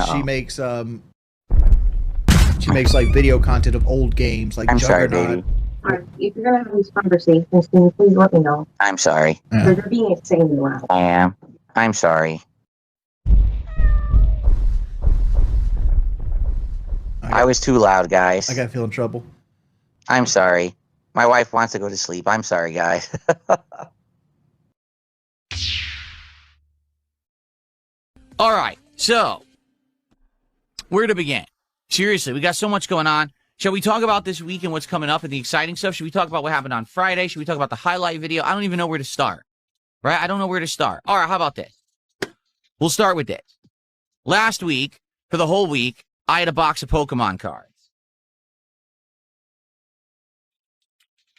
She makes like video content of old games, like I'm sorry, Juggernaut. baby. Alright, if you're gonna have these conversations, can you please let me know? I'm sorry. Yeah. They're being insanely loud. I am. I'm sorry. I was too loud, guys. I gotta feel in trouble. I'm sorry. My wife wants to go to sleep. I'm sorry, guys. All right, so where to begin? Seriously, we got so much going on. Shall we talk about this week and what's coming up and the exciting stuff? Should we talk about what happened on Friday? Should we talk about the highlight video? I don't even know where to start, right? I don't know where to start. All right, how about this? We'll start with this. Last week, for the whole week, I had a box of Pokemon cards.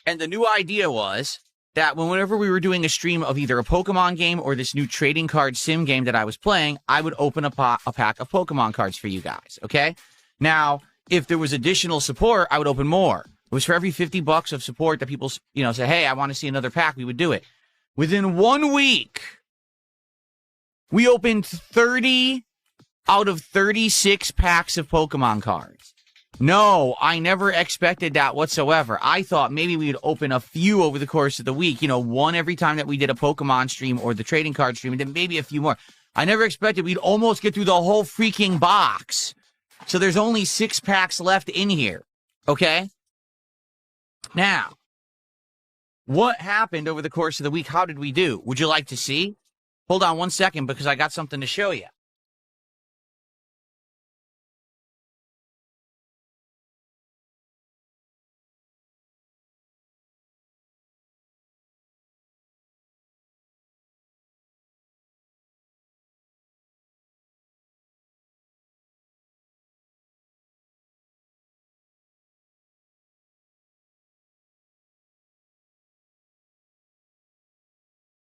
And the new idea was that whenever we were doing a stream of either a Pokemon game or this new trading card sim game that I was playing, I would open a pack of Pokemon cards for you guys, okay? Now, if there was additional support, I would open more. It was for every $50 of support that people, say, hey, I want to see another pack, we would do it. Within 1 week, we opened 30 out of 36 packs of Pokemon cards. No, I never expected that whatsoever. I thought maybe we would open a few over the course of the week, one every time that we did a Pokemon stream or the trading card stream, and then maybe a few more. I never expected we'd almost get through the whole freaking box. So there's only 6 packs left in here, okay? Now, what happened over the course of the week? How did we do? Would you like to see? Hold on 1 second because I got something to show you.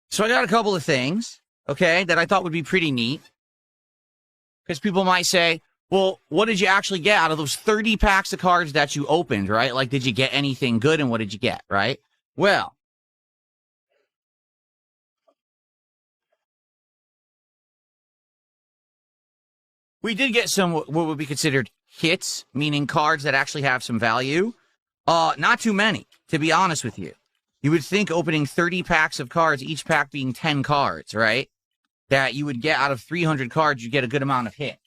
So I got a couple of things, okay, that I thought would be pretty neat. Because people might say, well, what did you actually get out of those 30 packs of cards that you opened, right? Like, did you get anything good and what did you get, right? Well, we did get some what would be considered hits, meaning cards that actually have some value. Not too many, to be honest with you. You would think opening 30 packs of cards, each pack being 10 cards, right? That you would get out of 300 cards, you get a good amount of hit.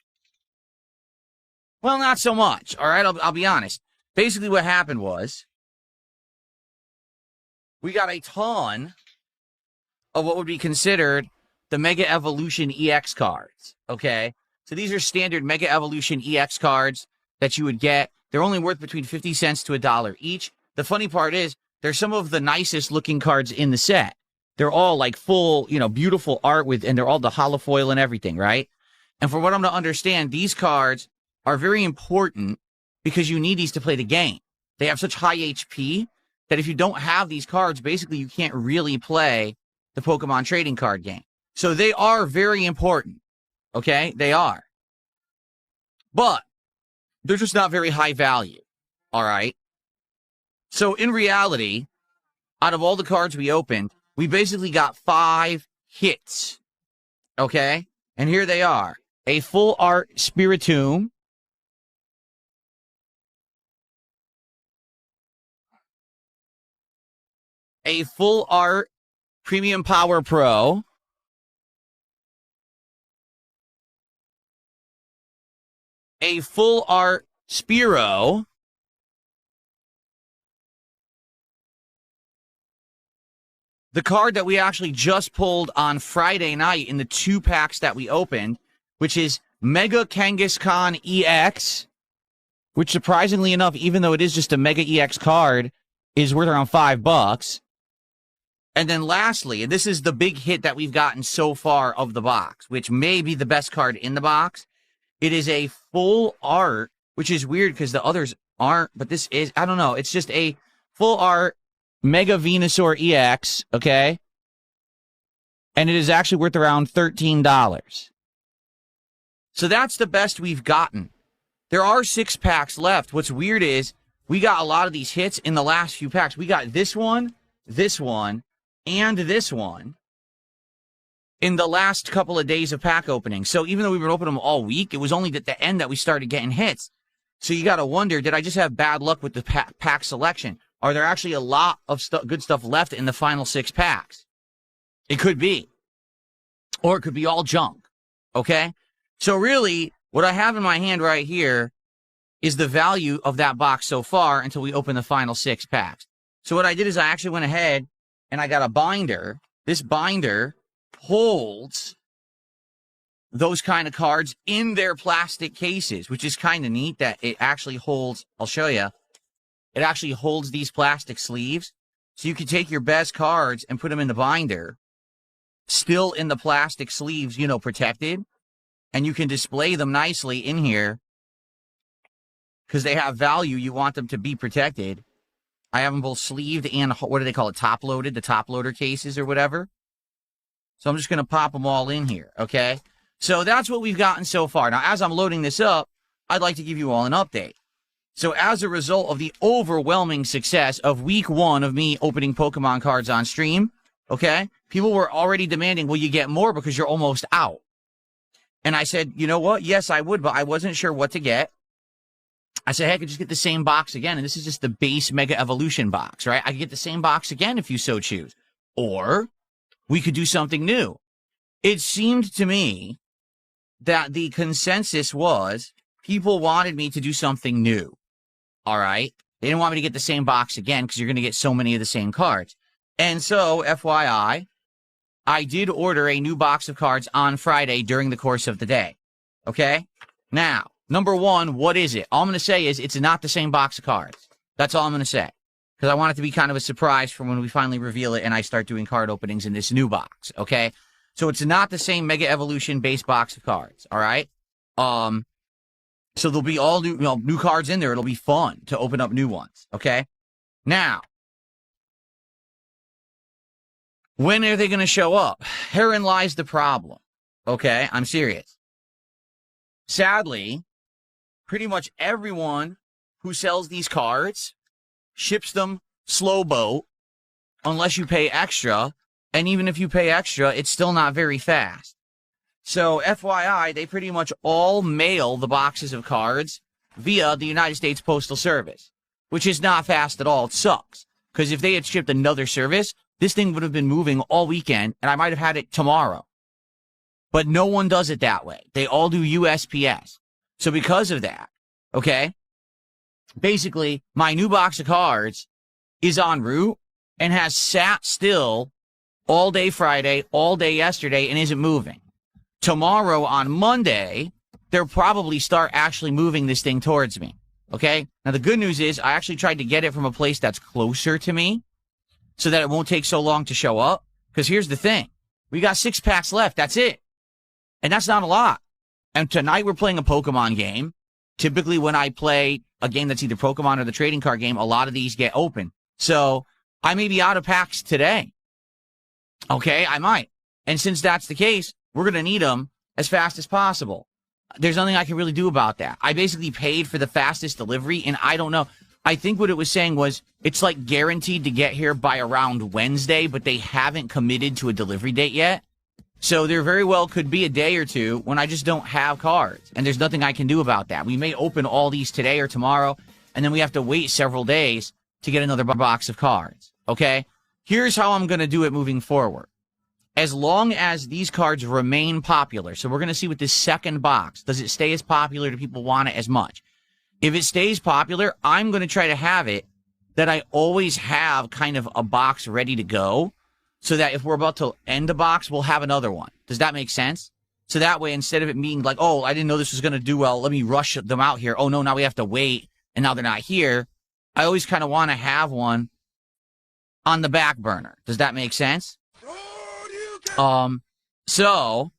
Well, not so much, all right? I'll be honest. Basically what happened was we got a ton of what would be considered the Mega Evolution EX cards, okay? So these are standard Mega Evolution EX cards that you would get. They're only worth between 50 cents to $1 each. The funny part is, they're some of the nicest looking cards in the set. They're all like full, beautiful art and they're all the holofoil and everything, right? And from what I'm to understand, these cards are very important because you need these to play the game. They have such high HP that if you don't have these cards, basically you can't really play the Pokemon trading card game. So they are very important, okay? They are. But they're just not very high value, all right? So in reality, out of all the cards we opened, we basically got 5 hits, okay? And here they are. A full art Spiritomb. A full art Premium Power Pro. A full art Spearow. The card that we actually just pulled on Friday night in the 2 packs that we opened, which is Mega Kangaskhan EX, which surprisingly enough, even though it is just a Mega EX card, is worth around $5. And then lastly, and this is the big hit that we've gotten so far of the box, which may be the best card in the box. It is a full art, which is weird because the others aren't, but this is, I don't know, it's just a full art Mega Venusaur EX, okay? And it is actually worth around $13. So that's the best we've gotten. There are 6 packs left. What's weird is we got a lot of these hits in the last few packs. We got this one, and this one. in the last couple of days of pack opening. So even though we were opening them all week, it was only at the end that we started getting hits. So you got to wonder, did I just have bad luck with the pack selection? Are there actually a lot of good stuff left in the final 6 packs? It could be. Or it could be all junk. Okay? So really, what I have in my hand right here is the value of that box so far until we open the final 6 packs. So what I did is I actually went ahead and I got a binder. This binder holds those kind of cards in their plastic cases, which is kind of neat that it actually holds, I'll show you, it actually holds these plastic sleeves. So you can take your best cards and put them in the binder, still in the plastic sleeves, you know, protected, and you can display them nicely in here because they have value. You want them to be protected. I have them both sleeved and, what do they call it, top-loaded, the top-loader cases or whatever. So I'm just going to pop them all in here, okay? So that's what we've gotten so far. Now, as I'm loading this up, I'd like to give you all an update. So as a result of the overwhelming success of week 1 of me opening Pokemon cards on stream, okay, people were already demanding, will you get more because you're almost out? And I said, you know what? Yes, I would, but I wasn't sure what to get. I said, hey, I could just get the same box again, and this is just the base Mega Evolution box, right? I could get the same box again if you so choose. Or we could do something new. It seemed to me that the consensus was people wanted me to do something new, all right? They didn't want me to get the same box again because you're going to get so many of the same cards. And so, FYI, I did order a new box of cards on Friday during the course of the day, okay? Now, number 1, what is it? All I'm going to say is it's not the same box of cards. That's all I'm going to say. Because I want it to be kind of a surprise for when we finally reveal it and I start doing card openings in this new box, okay? So it's not the same Mega Evolution base box of cards, all right? So there'll be all new, new cards in there. It'll be fun to open up new ones, okay? Now, when are they going to show up? Herein lies the problem, okay? I'm serious. Sadly, pretty much everyone who sells these cards ships them slow boat unless you pay extra. And even if you pay extra, it's still not very fast. So, FYI, they pretty much all mail the boxes of cards via the United States Postal Service, which is not fast at all. It sucks. Because if they had shipped another service, this thing would have been moving all weekend, and I might have had it tomorrow. But no one does it that way. They all do USPS. So because of that, okay, basically, my new box of cards is en route and has sat still all day Friday, all day yesterday, and isn't moving. Tomorrow on Monday, they'll probably start actually moving this thing towards me. Okay? Now, the good news is I actually tried to get it from a place that's closer to me so that it won't take so long to show up. Because here's the thing. We got 6 packs left. That's it. And that's not a lot. And tonight we're playing a Pokemon game. Typically when I play a game that's either Pokemon or the trading card game, a lot of these get open. So I may be out of packs today. Okay, I might. And since that's the case, we're going to need them as fast as possible. There's nothing I can really do about that. I basically paid for the fastest delivery, and I don't know. I think what it was saying was it's like guaranteed to get here by around Wednesday, but they haven't committed to a delivery date yet. So there very well could be a day or two when I just don't have cards, and there's nothing I can do about that. We may open all these today or tomorrow, and then we have to wait several days to get another box of cards, okay? Here's how I'm going to do it moving forward. As long as these cards remain popular, so we're going to see with this second box, does it stay as popular? Do people want it as much? If it stays popular, I'm going to try to have it that I always have kind of a box ready to go so that if we're about to end a box, we'll have another one. Does that make sense? So that way, instead of it being like, oh, I didn't know this was going to do well, let me rush them out here. Oh, no, now we have to wait, and now they're not here. I always kind of want to have one on the back burner. Does that make sense? So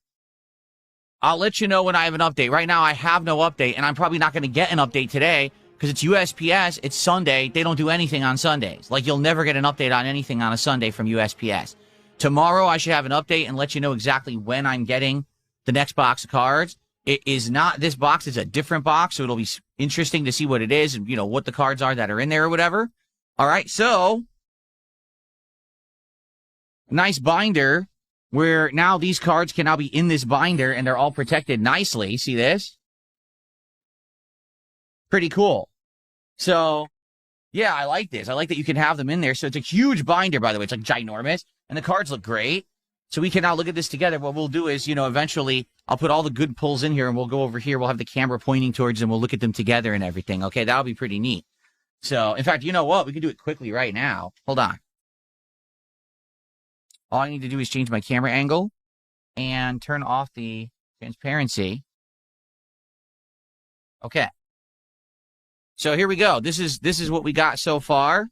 I'll let you know when I have an update. Right now, I have no update, and I'm probably not going to get an update today because it's USPS. It's Sunday. They don't do anything on Sundays. Like, you'll never get an update on anything on a Sunday from USPS. Tomorrow, I should have an update and let you know exactly when I'm getting the next box of cards. It is not this box. It's a different box, so it'll be interesting to see what it is and, you know, what the cards are that are in there or whatever. All right, so nice binder where now these cards can now be in this binder and they're all protected nicely. See this? Pretty cool. So, yeah, I like this. I like that you can have them in there. So it's a huge binder, by the way. It's like ginormous. And the cards look great. So we can now look at this together. What we'll do is, you know, eventually I'll put all the good pulls in here and we'll go over here. We'll have the camera pointing towards them. We'll look at them together and everything. Okay, that'll be pretty neat. So, in fact, you know what? We can do it quickly right now. Hold on. All I need to do is change my camera angle and turn off the transparency. Okay. So here we go. This is what we got so far.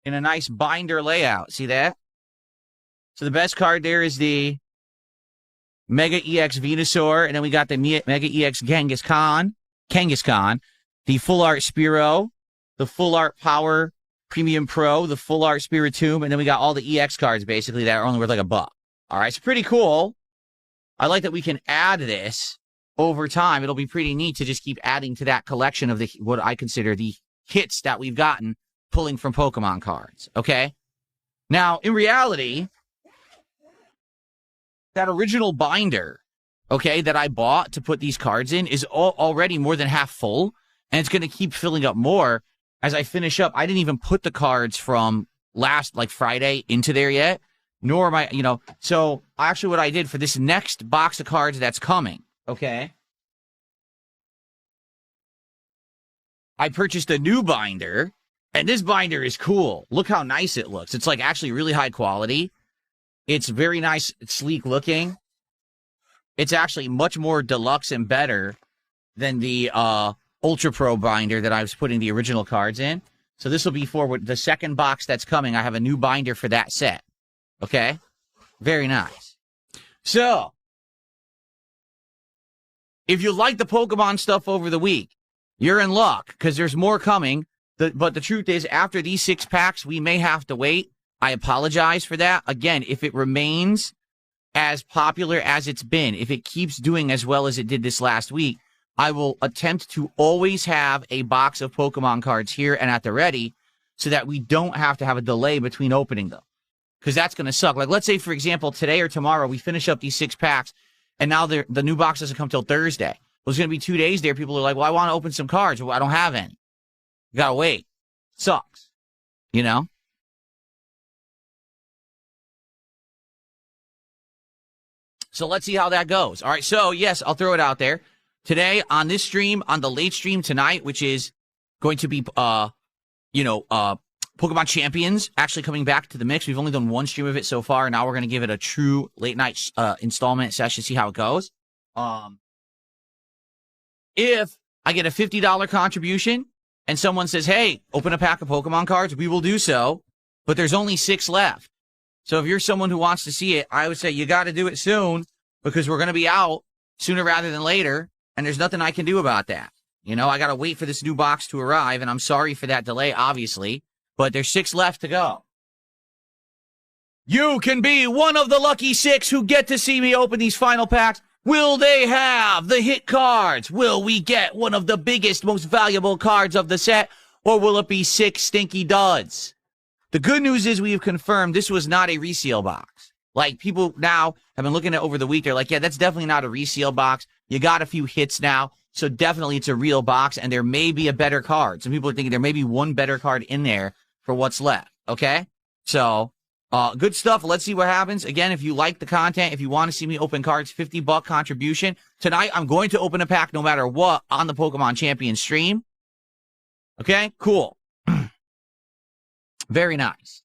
In a nice binder layout. See that? So the best card there is the Mega EX Venusaur, and then we got the Mega EX Kangaskhan, the Full Art Spearow, the Full Art Power Premium Pro, the Full Art Spiritomb, and then we got all the EX cards basically that are only worth like $1. All right, it's pretty cool. I like that we can add this over time. It'll be pretty neat to just keep adding to that collection of the what I consider the hits that we've gotten pulling from Pokemon cards, okay? Now, in reality, that original binder, okay, that I bought to put these cards in is already more than half full, and it's going to keep filling up more as I finish up. I didn't even put the cards from last, like, Friday into there yet, nor am I, you know, so actually what I did for this next box of cards that's coming, okay, I purchased a new binder. And this binder is cool. Look how nice it looks. It's like actually really high quality. It's very nice, sleek looking. It's actually much more deluxe and better than the Ultra Pro binder that I was putting the original cards in. So this will be for the second box that's coming. I have a new binder for that set. Okay? Very nice. So, if you like the Pokemon stuff over the week, you're in luck because there's more coming. But the truth is, after these 6 packs, we may have to wait. I apologize for that. Again, if it remains as popular as it's been, if it keeps doing as well as it did this last week, I will attempt to always have a box of Pokemon cards here and at the ready so that we don't have to have a delay between opening them. Because that's going to suck. Like, let's say, for example, today or tomorrow, we finish up these 6 packs, and now the new box doesn't come till Thursday. Well, there's going to be 2 days there. People are like, well, I want to open some cards. Well, I don't have any. You gotta wait. Sucks. You know? So let's see how that goes. All right, so yes, I'll throw it out there. Today, on this stream, on the late stream tonight, which is going to be, Pokemon Champions actually coming back to the mix. We've only done one stream of it so far, and now we're going to give it a true late night installment session, see how it goes. If I get a $50 contribution, and someone says, hey, open a pack of Pokemon cards, we will do so, but there's only 6 left. So if you're someone who wants to see it, I would say you got to do it soon because we're going to be out sooner rather than later, and there's nothing I can do about that. You know, I got to wait for this new box to arrive, and I'm sorry for that delay, obviously, but there's 6 left to go. You can be one of the lucky 6 who get to see me open these final packs. Will they have the hit cards? Will we get one of the biggest, most valuable cards of the set? Or will it be 6 stinky duds? The good news is we have confirmed this was not a reseal box. Like, people now have been looking at over the week. They're like, yeah, that's definitely not a reseal box. You got a few hits now. So definitely it's a real box, and there may be a better card. Some people are thinking there may be one better card in there for what's left. Okay? So, good stuff. Let's see what happens. Again, if you like the content, if you want to see me open cards, $50 contribution. Tonight, I'm going to open a pack no matter what on the Pokemon Champion stream. Okay? Cool. Very nice.